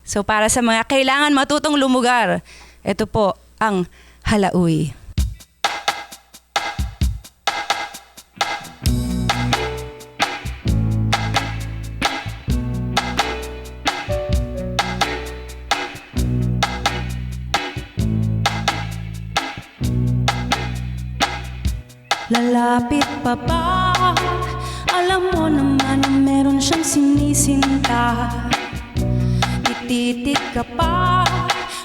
So para sa mga kailangan matutong lumugar, ito po ang Halauy. Lalapit pa ba? Alam mo naman na meron siyang sinisinta. Tititig ka pa,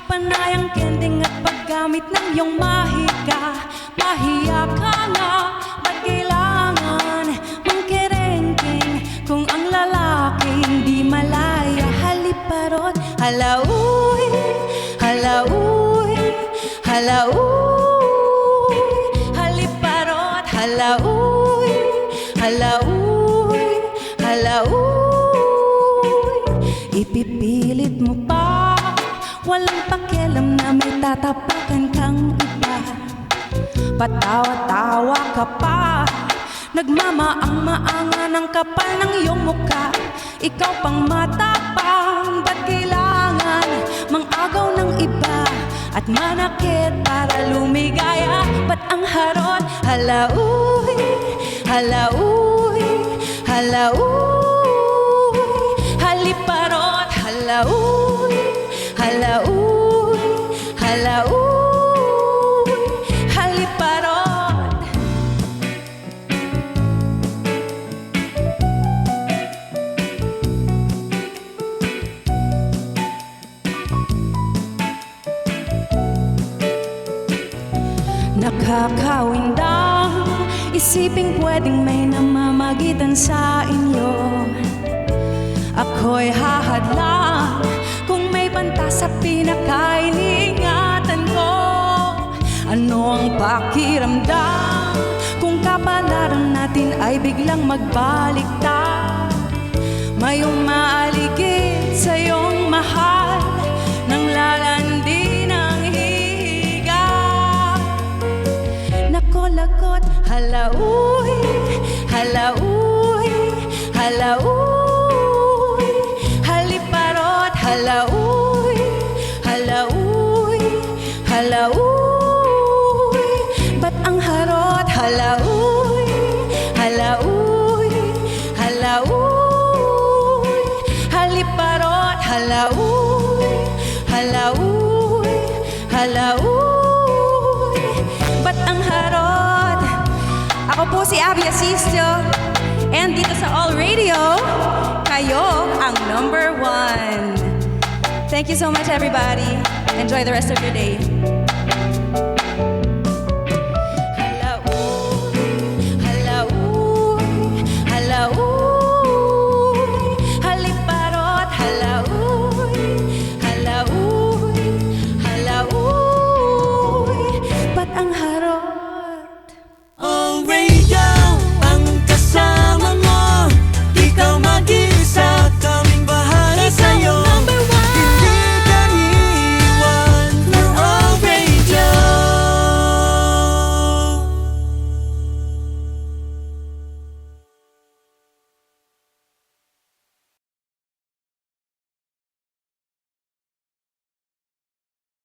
panay ang kending at paggamit ng iyong mahika. Mahiya ka na, ba't kailangan mangkerengking kung ang lalaking di malaya? Haliparot, halauy, halauy, halauy. Halauy, halauy, halauy. Ipipilit mo pa, walang pakialam na may tatapakan kang iba. Patawa-tawa ka pa, nagmamaang-maangan ang kapal ng iyong mukha. Ikaw pang matapang, ba't kailangan mang-agaw ng iba at manakit para lumigaya? Ba't ang harot? Halauy, halauy, halauy. Haliparot, halauy, halauy, halauy. Haliparot. Nakakawindang isiping pwedeng may namamagitan sa inyo. Ako'y hahadlang kung may banta sa pinakainingatan ko. Ano ang pakiramdam kung kapalaran natin ay biglang magbaliktad? May umaaligid sa iyong mahal nang lalandi ng hihiga. Nakolagot, halauy, halauy, halauy. Haliparot, halauy, halauy, halauy. Ba't ang harot? Halauy, halauy, halauy. Haliparot, halauy, halauy, halauy. Ba't ang harot? Ako po si Abby Asistio, and dito sa All Radio, kayo ang #1. Thank you so much, everybody. Enjoy the rest of your day.